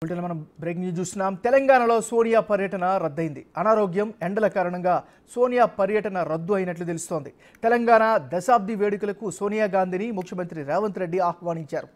Bulletin మనం breaking news చూస్తున్నాం. తెలంగాణలో సోనియా పర్యటన రద్దయింది. అనారోగ్యం, ఎండల కారణంగా సోనియా పర్యటన రద్దు అయినట్లు తెలుస్తోంది. తెలంగాణ దశాబ్ది వేడుకలకు సోనియా గాంధీని ముఖ్యమంత్రి రేవంత్ రెడ్డి ఆహ్వానించారు.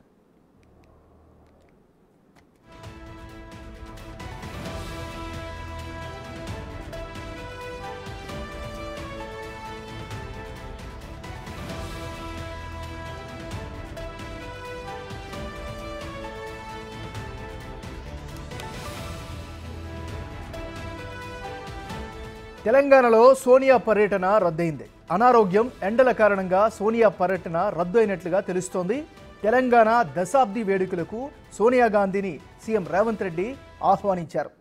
తెలంగాణలో సోనియా పర్యటన రద్దయింది. అనారోగ్యం, ఎండల కారణంగా సోనియా పర్యటన రద్దు అయినట్లుగా తెలుస్తోంది. తెలంగాణ దశాబ్ది వేడుకలకు సోనియా గాంధీని సీఎం రేవంత్ రెడ్డి ఆహ్వానించారు.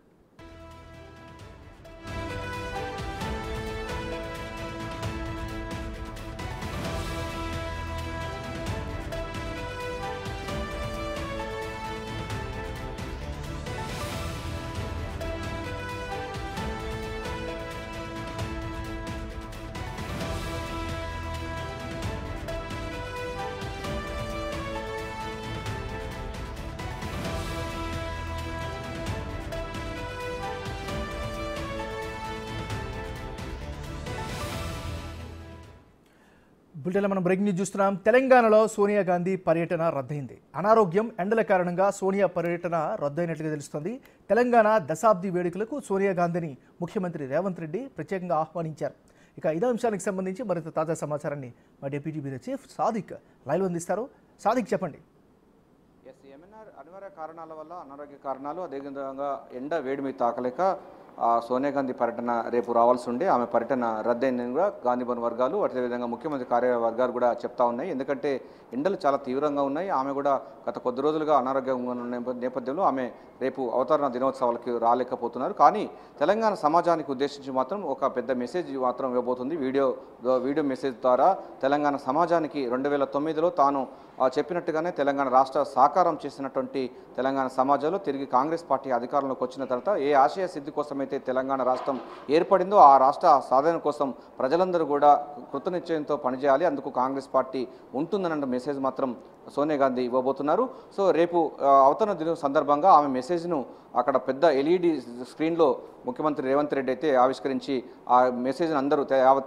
బులెటిన్లో మనం బ్రేకింగ్ న్యూస్ చూస్తున్నాం. తెలంగాణలో సోనియా గాంధీ పర్యటన రద్దయింది. అనారోగ్యం, ఎండల కారణంగా సోనియా పర్యటన రద్దయినట్లుగా తెలుస్తోంది. తెలంగాణ దశాబ్ది వేడుకలకు సోనియా గాంధీని ముఖ్యమంత్రి రేవంత్ రెడ్డి ప్రత్యేకంగా ఆహ్వానించారు. ఇక ఇదే అంశానికి సంబంధించి మరింత తాజా సమాచారాన్ని మా deputy bureau chief Sadiq live అందిస్తారు. సాదిక్, చెప్పండి. అనివార్య కారణాల వల్ల, అనారోగ్య కారణాలు, అదేవిధంగా ఎండ వేడిమి తాకలేక సోనియా గాంధీ పర్యటన రేపు రావాల్సి ఉండే ఆమె పర్యటన రద్దయిందని కూడా గాంధీ భవన్ వర్గాలు, అదేవిధంగా ముఖ్యమంత్రి కార్యాలయ వర్గాలు కూడా చెప్తా ఉన్నాయి. ఎందుకంటే ఎండలు చాలా తీవ్రంగా ఉన్నాయి. ఆమె కూడా గత కొద్ది రోజులుగా అనారోగ్యంగా ఉన్న నేపథ్యంలో ఆమె రేపు అవతరణ దినోత్సవాలకు రాలేకపోతున్నారు. కానీ తెలంగాణ సమాజానికి ఉద్దేశించి మాత్రం ఒక పెద్ద మెసేజ్ మాత్రం ఇవ్వబోతుంది. వీడియో మెసేజ్ ద్వారా తెలంగాణ సమాజానికి 2009లో తాను చెప్పినట్టుగానే తెలంగాణ రాష్ట్ర సాకారం చేసినటువంటి తెలంగాణ సమాజంలో తిరిగి కాంగ్రెస్ పార్టీ అధికారంలోకి వచ్చిన తర్వాత ఏ ఆశయ సిద్ధి కోసమైతే తెలంగాణ రాష్ట్రం ఏర్పడిందో ఆ రాష్ట్ర సాధన కోసం ప్రజలందరూ కూడా కృతనిశ్చయంతో పనిచేయాలి, అందుకు కాంగ్రెస్ పార్టీ ఉంటుందన్న మెసేజ్ మాత్రం సోనియా గాంధీ ఇవ్వబోతున్నారు. సో రేపు అవతరణ దినం సందర్భంగా ఆమె మెసేజ్ను అక్కడ పెద్ద ఎల్ఈడి స్క్రీన్లో ముఖ్యమంత్రి రేవంత్ రెడ్డి అయితే ఆవిష్కరించి ఆ మెసేజ్ని అందరూ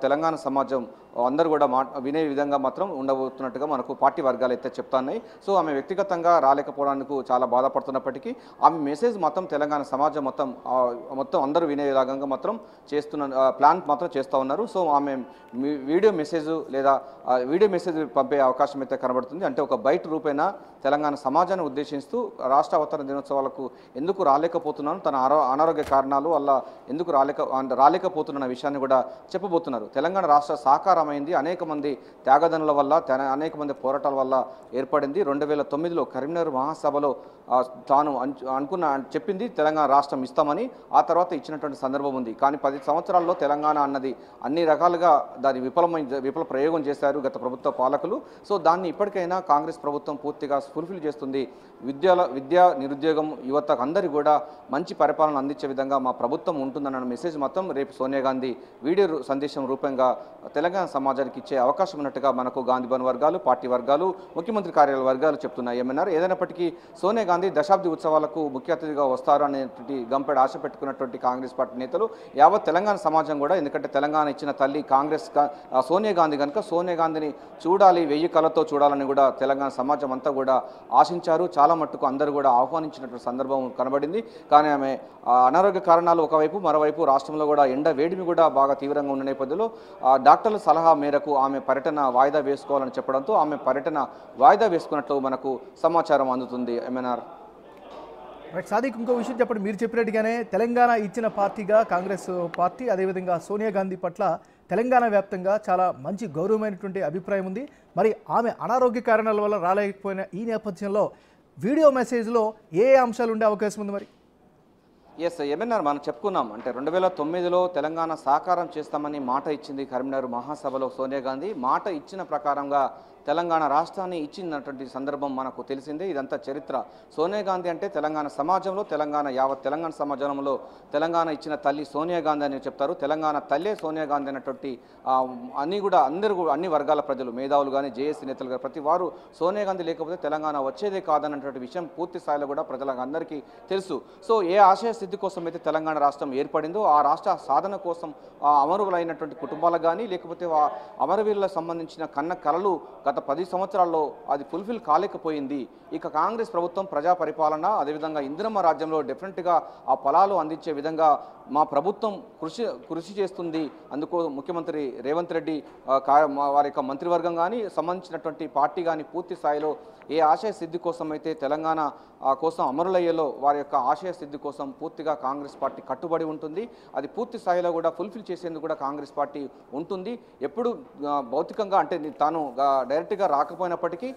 తెలంగాణ సమాజం అందరూ కూడా వినే విధంగా మాత్రం ఉండబోతున్నట్టుగా మనకు పార్టీ వర్గాలు అయితే చెప్తున్నాయి. సో ఆమె వ్యక్తిగతంగా రాలేకపోవడానికి చాలా బాధపడుతున్నప్పటికీ ఆమె మెసేజ్ మొత్తం తెలంగాణ సమాజం మొత్తం అందరూ వినే విధంగా మాత్రం ప్లాన్ మాత్రం చేస్తూ ఉన్నారు. సో ఆమె వీడియో మెసేజ్ పంపే అవకాశం అయితే కనబడుతుంది. అంటే ఒక బయట రూపేణా తెలంగాణ సమాజాన్ని ఉద్దేశిస్తూ రాష్ట్ర అవతరణ దినోత్సవాలకు ఎందుకు రాలేకపోతున్నాను, తన అనారోగ్య కారణాలు వల్ల ఎందుకు రాలేకపోతున్న విషయాన్ని కూడా చెప్పబోతున్నారు. తెలంగాణ రాష్ట్ర సాకారమైంది అనేక మంది త్యాగదనుల వల్ల, అనేక మంది పోరాటాల వల్ల ఏర్పడింది. 2009లో కరీంనగర్ మహాసభలో తాను చెప్పింది తెలంగాణ రాష్ట్రం ఇస్తామని. ఆ తర్వాత ఇచ్చినటువంటి సందర్భం ఉంది. కానీ 10 సంవత్సరాల్లో తెలంగాణ అన్నది అన్ని రకాలుగా దాని విఫల ప్రయోగం చేశారు గత ప్రభుత్వ పాలకులు. సో దాన్ని ఇప్పటికైనా కాంగ్రెస్ ప్రభుత్వం పూర్తిగా ఫుల్ఫిల్ చేస్తుంది. విద్య, నిరుద్యోగం, యువతకు అందరికీ కూడా మంచి పరిపాలన అందించే విధంగా మా ప్రభుత్వం ఉంటుందన్న మెసేజ్ మొత్తం రేపు సోనియా గాంధీ వీడియో సందేశం రూపంగా తెలంగాణ సమాజానికి ఇచ్చే అవకాశం ఉన్నట్టుగా మనకు గాంధీ భవన్ వర్గాలు, పార్టీ వర్గాలు, ముఖ్యమంత్రి కార్యాలయ వర్గాలు చెప్తున్నాయి. ఏమన్నారు? ఏదైనప్పటికీ సోనియా గాంధీ దశాబ్ది ఉత్సవాలకు ముఖ్య అతిథిగా వస్తారు అనేటువంటి గంపెడ ఆశ పెట్టుకున్నటువంటి కాంగ్రెస్ పార్టీ నేతలు, యావత్ తెలంగాణ సమాజం కూడా, ఎందుకంటే తెలంగాణ ఇచ్చిన తల్లి కాంగ్రెస్ సోనియా గాంధీ కనుక సోనియా గాంధీని చూడాలి, 1000 కళ్ళతో చూడాలని కూడా తెలంగాణ సమాజం అంతా కూడా ఆశించారు. చాలా మట్టుకు అందరూ కూడా ఆహ్వానించినటువంటి సందర్భం కనబడింది. కానీ ఆమె అనారోగ్య కారణాలు ఒకవైపు, మరోవైపు రాష్ట్రంలో కూడా ఎండ వేడిమి కూడా బాగా తీవ్రంగా ఉన్న నేపథ్యంలో డాక్టర్ల సలహా మేరకు ఆమె పర్యటన వాయిదా వేసుకోవాలని చెప్పడంతో ఆమె పర్యటన వాయిదా వేసుకున్నట్లు మనకు సమాచారం అందుతుంది. ఎంఎన్ఆర్ సాదిక్, ఇంకో విషయం చెప్పండి. మీరు చెప్పినట్టుగానే తెలంగాణ ఇచ్చిన పార్టీగా కాంగ్రెస్ పార్టీ, అదేవిధంగా సోనియా గాంధీ పట్ల తెలంగాణ వ్యాప్తంగా చాలా మంచి గౌరవమైనటువంటి అభిప్రాయం ఉంది. మరి ఆమె అనారోగ్య కారణాల వల్ల రాలేకపోయిన ఈ నేపథ్యంలో వీడియో మెసేజ్లో ఏ అంశాలు ఉండే అవకాశం ఉంది? మరి ఏమన్నారు మనం చెప్పుకున్నాం. అంటే 2009లో తెలంగాణ సాకారం చేస్తామని మాట ఇచ్చింది కరీంనగర్ మహాసభలో సోనియా గాంధీ. మాట ఇచ్చిన ప్రకారంగా తెలంగాణ రాష్ట్రాన్ని ఇచ్చినటువంటి సందర్భం మనకు తెలిసిందే. ఇదంతా చరిత్ర. సోనియా గాంధీ అంటే తెలంగాణ సమాజంలో, యావత్ తెలంగాణ సమాజంలో తెలంగాణ ఇచ్చిన తల్లి సోనియా గాంధీ అని చెప్తారు. తెలంగాణ తల్లే సోనియా గాంధీ అనేటువంటి అన్ని వర్గాల ప్రజలు, మేధావులు కానీ, జేఏసీ నేతలు కానీ ప్రతి వారు సోనియా గాంధీ లేకపోతే తెలంగాణ వచ్చేదే కాదన్నటువంటి విషయం పూర్తి స్థాయిలో కూడా ప్రజలకు అందరికీ తెలుసు. సో ఏ ఆశయ స్థితి కోసం అయితే తెలంగాణ రాష్ట్రం ఏర్పడిందో ఆ రాష్ట్ర సాధన కోసం అమరులైనటువంటి కుటుంబాలకు కానీ, లేకపోతే అమరవీరులకు సంబంధించిన కన్న కలలు గత 10 సంవత్సరాల్లో అది ఫుల్ఫిల్ కాలేకపోయింది. ఇక కాంగ్రెస్ ప్రభుత్వం ప్రజా పరిపాలన, అదేవిధంగా ఇందిరమ్మ రాజ్యంలో డెఫినెట్గా ఆ ఫలాలు అందించే విధంగా మా ప్రభుత్వం కృషి చేస్తుంది. అందుకు ముఖ్యమంత్రి రేవంత్ రెడ్డి వారి యొక్క మంత్రివర్గం కానీ, సంబంధించినటువంటి పార్టీ కానీ పూర్తి స్థాయిలో ఏ ఆశయ సిద్ధి కోసం అయితే తెలంగాణ కోసం అమరులయ్యేలో వారి యొక్క ఆశయ సిద్ధి కోసం పూర్తిగా కాంగ్రెస్ పార్టీ కట్టుబడి ఉంటుంది. అది పూర్తి స్థాయిలో కూడా ఫుల్ఫిల్ చేసేందుకు కూడా కాంగ్రెస్ పార్టీ ఉంటుంది. ఎప్పుడు భౌతికంగా అంటే తాను డైరెక్ట్గా రాకపోయినప్పటికీ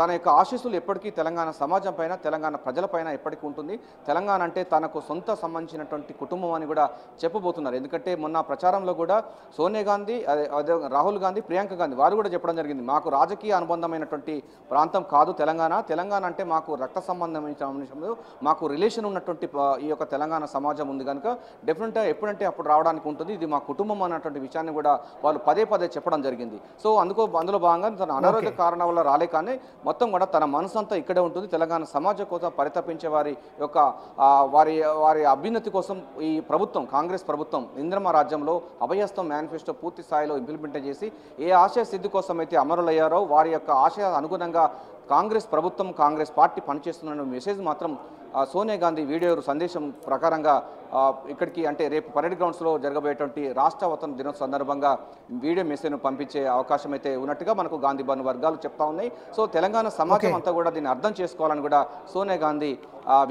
తన యొక్క ఆశీస్సులు ఎప్పటికీ తెలంగాణ సమాజం పైన, తెలంగాణ ప్రజలపైన ఎప్పటికీ ఉంటుంది. తెలంగాణ అంటే తనకు సొంత సంబంధించినటువంటి కుటుంబం అని కూడా చెప్పబోతున్నారు. ఎందుకంటే మొన్న ప్రచారంలో కూడా సోనియా గాంధీ, అదే రాహుల్ గాంధీ, ప్రియాంక గాంధీ వారు కూడా చెప్పడం జరిగింది, మాకు రాజకీయ అనుబంధమైనటువంటి ప్రాంతం కాదు తెలంగాణ అంటే మాకు రక్త సంబంధమైన అంశంలో మాకు రిలేషన్ ఉన్నటువంటి ఈ యొక్క తెలంగాణ సమాజం ఉంది కనుక డెఫినెట్గా ఎప్పుడంటే అప్పుడు రావడానికి ఉంటుంది, ఇది మా కుటుంబం అన్నటువంటి విషయాన్ని కూడా వాళ్ళు పదే చెప్పడం జరిగింది. సో అందులో భాగంగా తన అనారోగ్య కారణాల వల్ల రాలే కానీ మొత్తం కూడా తన మనసు అంతా ఇక్కడే ఉంటుంది. తెలంగాణ సమాజం కోసం పరితపించే వారి యొక్క వారి అభ్యున్నతి కోసం ఈ ప్రభుత్వం, కాంగ్రెస్ ప్రభుత్వం ఇందిరమ్మ రాజ్యంలో అభయహస్తం మేనిఫెస్టో పూర్తి స్థాయిలో ఇంప్లిమెంట్ చేసి ఏ ఆశయ సిద్ధి కోసం అయితే అమరులయ్యారో వారి యొక్క ఆశయ అనుగుణంగా కాంగ్రెస్ ప్రభుత్వం, కాంగ్రెస్ పార్టీ పనిచేస్తున్న మెసేజ్ మాత్రం సోనియా గాంధీ వీడియో సందేశం ప్రకారంగా ఇక్కడికి అంటే రేపు పరేడ్ గ్రౌండ్స్లో జరగబోయేటువంటి రాష్ట్ర అవతరణ దినోత్సవం సందర్భంగా వీడియో మెసేజ్ను పంపించే అవకాశం అయితే ఉన్నట్టుగా మనకు గాంధీ భవన్ వర్గాలు చెప్తా ఉన్నాయి. సో తెలంగాణ సమాజం అంతా కూడా దీన్ని అర్థం చేసుకోవాలని కూడా సోనియా గాంధీ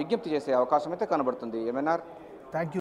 విజ్ఞప్తి చేసే అవకాశం అయితే కనబడుతుంది. ఏమన్నారు? Thank you.